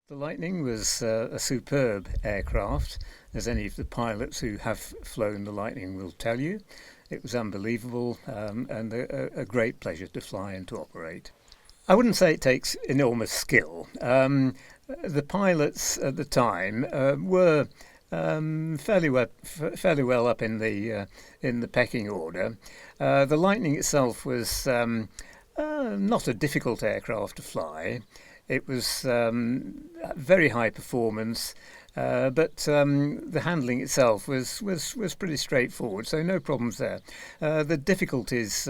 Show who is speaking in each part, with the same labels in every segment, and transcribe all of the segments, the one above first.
Speaker 1: The Lightning was a superb aircraft, as any of the pilots who have flown the Lightning will tell you. It was unbelievable and a great pleasure to fly and to operate. I wouldn't say it takes enormous skill. The pilots at the time were fairly well up in the pecking order. The Lightning itself was not a difficult aircraft to fly. It was very high performance, but the handling itself was pretty straightforward, so no problems there. The difficulties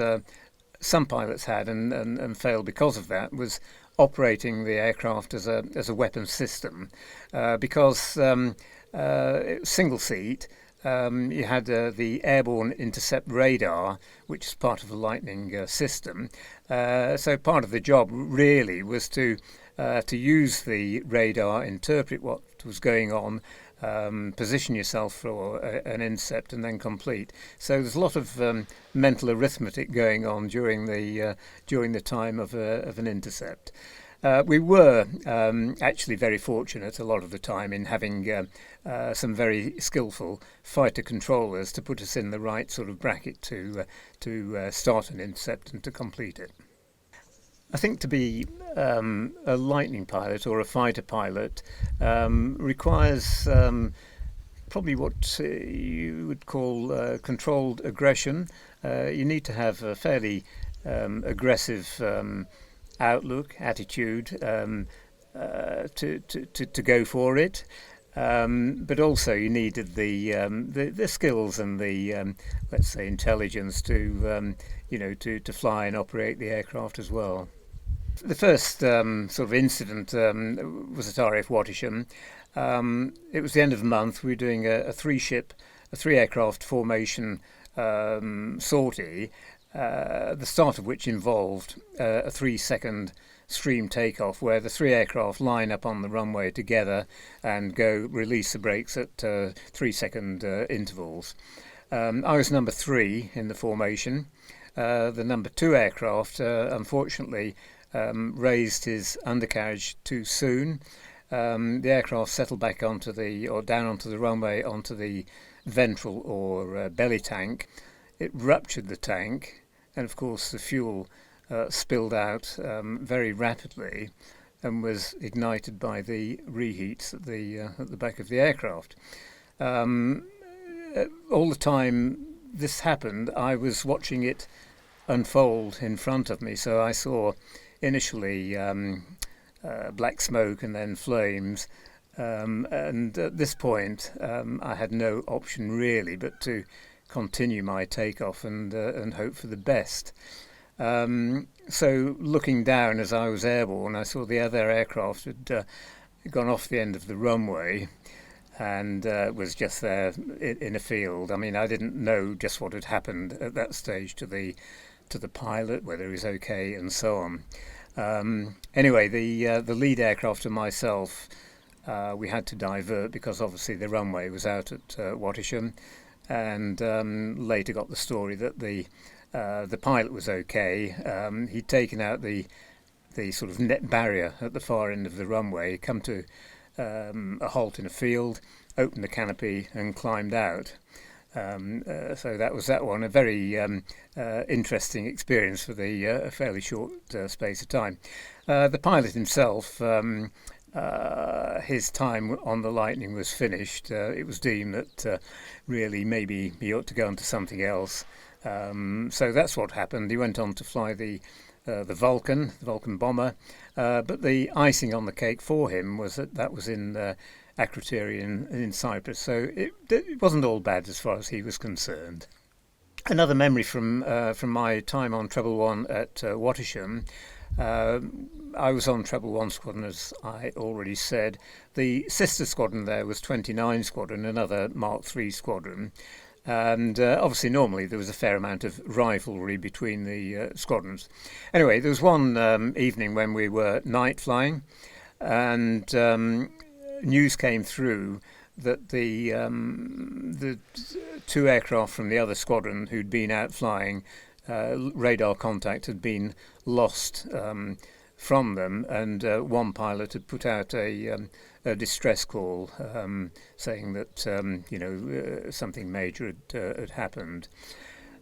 Speaker 1: some pilots had and failed because of that was operating the aircraft as a weapons system, because it was single seat. You had the airborne intercept radar, which is part of the Lightning system. So part of the job really was to use the radar, interpret what was going on, position yourself for an intercept, and then complete. So there's a lot of mental arithmetic going on during the time of an intercept. We were actually very fortunate a lot of the time in having some very skillful fighter controllers to put us in the right sort of bracket to start an intercept and to complete it. I think to be a Lightning pilot or a fighter pilot requires probably what you would call controlled aggression. You need to have a fairly aggressive attitude to go for it. But also you needed the skills and the let's say intelligence to fly and operate the aircraft as well. The first sort of incident was at RAF Wattisham. It was the end of the month. We were doing a three aircraft formation sortie, the start of which involved a 3-second stream takeoff where the three aircraft line up on the runway together and go release the brakes at 3-second intervals. I was number 3 in the formation. The number 2 aircraft unfortunately raised his undercarriage too soon. The aircraft settled back down onto the runway onto the ventral or belly tank. It ruptured the tank, and of course the fuel spilled out very rapidly and was ignited by the reheats at the back of the aircraft. All the time this happened, I was watching it unfold in front of me. So I saw initially black smoke and then flames, and at this point I had no option really but to continue my takeoff and hope for the best. So looking down as I was airborne, I saw the other aircraft had gone off the end of the runway and was just there in a field. I mean, I didn't know just what had happened at that stage to the pilot, whether he was okay, and so on. Anyway, the lead aircraft and myself, we had to divert because obviously the runway was out at Wattisham, and later got the story that the pilot was okay. He'd taken out the sort of net barrier at the far end of the runway, come to a halt in a field, opened the canopy and climbed out. So that was that one, a very interesting experience for a fairly short space of time. The pilot himself, his time on the Lightning was finished. It was deemed that really maybe he ought to go on to something else. So that's what happened. He went on to fly the Vulcan bomber, but the icing on the cake for him was that was in Akrotiri in Cyprus, so it wasn't all bad as far as he was concerned. Another memory from my time on Treble One at Wattisham. I was on Treble One Squadron, as I already said. The sister squadron there was 29 Squadron, another Mark III squadron. And obviously normally there was a fair amount of rivalry between the squadrons. Anyway, there was one evening when we were night flying, and news came through that the 2 aircraft from the other squadron who'd been out flying, radar contact had been lost from them, and one pilot had put out a distress call saying that something major had happened.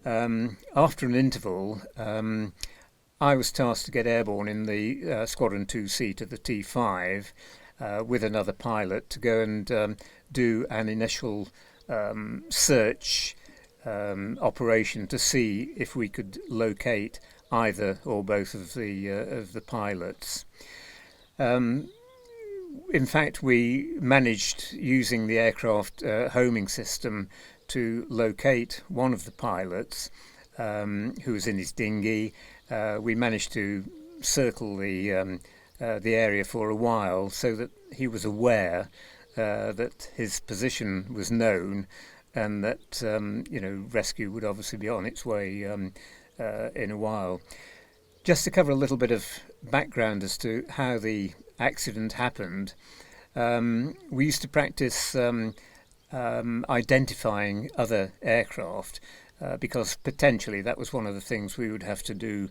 Speaker 1: After an interval, I was tasked to get airborne in the Squadron 2-seater, the T5, with another pilot to go and do an initial search operation to see if we could locate either or both of the pilots. In fact, we managed, using the aircraft homing system, to locate one of the pilots who was in his dinghy. We managed to circle the area for a while so that he was aware that his position was known, and that rescue would obviously be on its way in a while. Just to cover a little bit of background as to how the accident happened, we used to practice identifying other aircraft because potentially that was one of the things we would have to do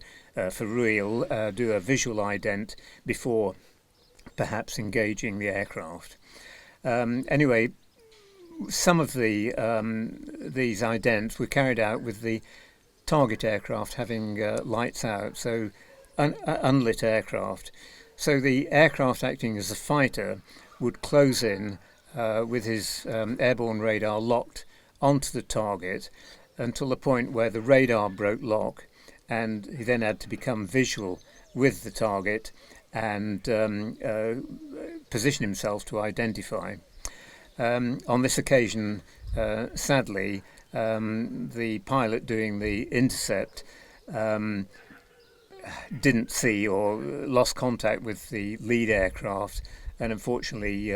Speaker 1: for real, do a visual ident before perhaps engaging the aircraft. Anyway, some of these idents were carried out with the target aircraft having lights out, so unlit aircraft. So the aircraft acting as a fighter would close in with his airborne radar locked onto the target until the point where the radar broke lock, and he then had to become visual with the target and position himself to identify. On this occasion, sadly, the pilot doing the intercept didn't see or lost contact with the lead aircraft, and unfortunately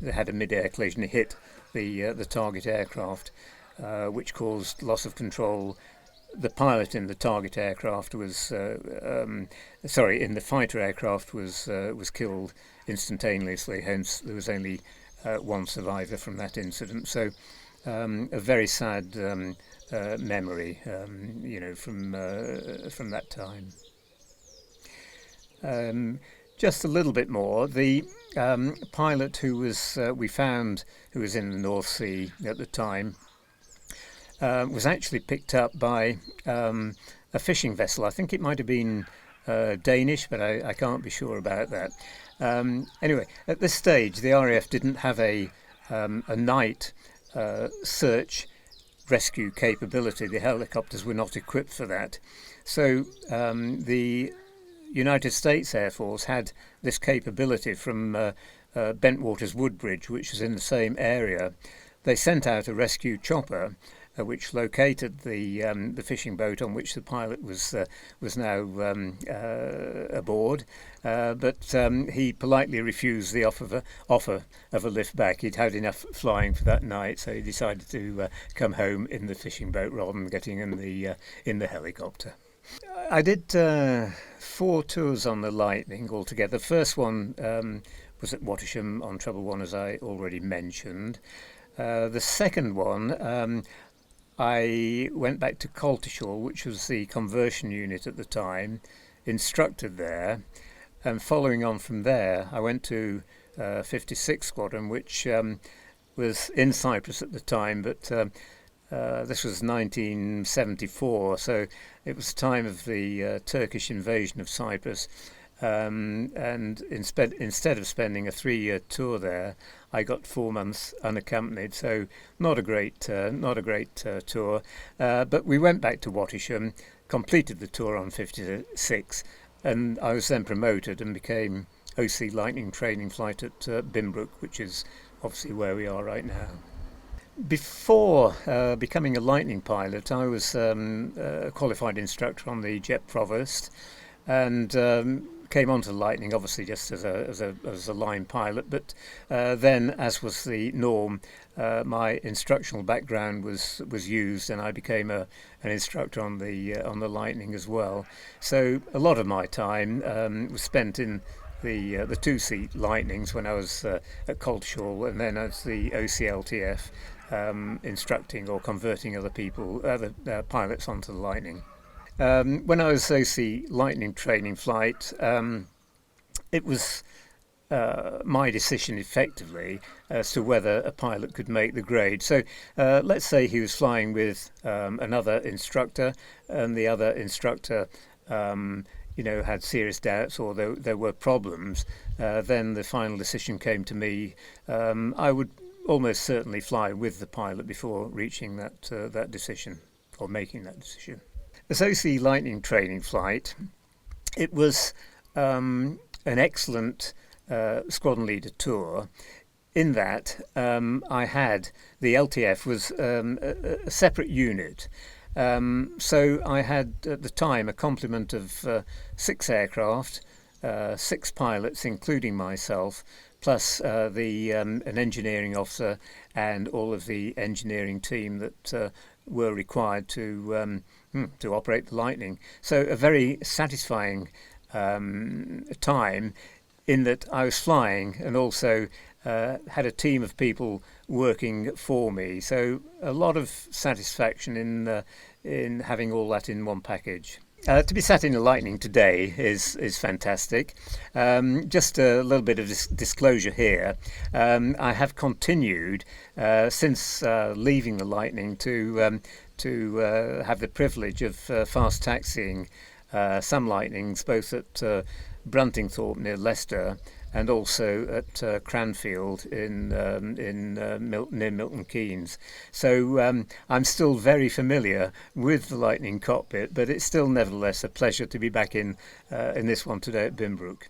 Speaker 1: they had a mid-air collision. It hit the target aircraft, which caused loss of control. The pilot in the target aircraft was in the fighter aircraft was killed instantaneously. Hence, there was only one survivor from that incident. So, a very sad memory, from that time. Just a little bit more. The pilot who was we found, who was in the North Sea at the time, was actually picked up by a fishing vessel. I think it might have been Danish, but I can't be sure about that. Anyway, at this stage, the RAF didn't have a night search rescue capability. The helicopters were not equipped for that. So the United States Air Force had this capability from Bentwaters Woodbridge, which was in the same area. They sent out a rescue chopper, which located the fishing boat on which the pilot was now aboard, but he politely refused the offer of a lift back. He'd had enough flying for that night, so he decided to come home in the fishing boat rather than getting in the helicopter. I did 4 tours on the Lightning altogether. The first one was at Wattisham on Trouble One, as I already mentioned. The second one, I went back to Coltishall, which was the conversion unit at the time, instructed there, and following on from there, I went to 56 Squadron, which was in Cyprus at the time, but this was 1974, so it was the time of the Turkish invasion of Cyprus. And instead of spending a 3-year tour there, I got 4 months unaccompanied. So not a great tour. But we went back to Wattisham, completed the tour on 56, and I was then promoted and became OC Lightning Training Flight at Binbrook, which is obviously where we are right now. Before becoming a Lightning pilot, I was a qualified instructor on the Jet Provost, and came onto Lightning obviously just as a line pilot, but then, as was the norm, my instructional background was used, and I became an instructor on the Lightning as well. So a lot of my time was spent in the 2-seat Lightnings when I was at Coltishall, and then as the OCLTF, instructing or converting other pilots onto the Lightning. When I was OC Lightning Training Flight, it was my decision effectively as to whether a pilot could make the grade. So let's say he was flying with another instructor, and the other instructor had serious doubts, or there were problems. Then the final decision came to me. I would almost certainly fly with the pilot before reaching that decision, or making that decision. The OC Lightning training flight, it was an excellent squadron leader tour, in that I had the LTF was a separate unit. So I had at the time a complement of 6 aircraft, 6 pilots, including myself, plus an engineering officer and all of the engineering team that were required to operate the Lightning. So a very satisfying time, in that I was flying and also had a team of people working for me. So a lot of satisfaction in having all that in one package. To be sat in a Lightning today is fantastic. Just a little bit of disclosure here. I have continued since leaving the Lightning to have the privilege of fast taxiing some Lightnings, both at Bruntingthorpe near Leicester, and also at Cranfield near Milton Keynes. So I'm still very familiar with the Lightning cockpit, but it's still nevertheless a pleasure to be back in this one today at Binbrook.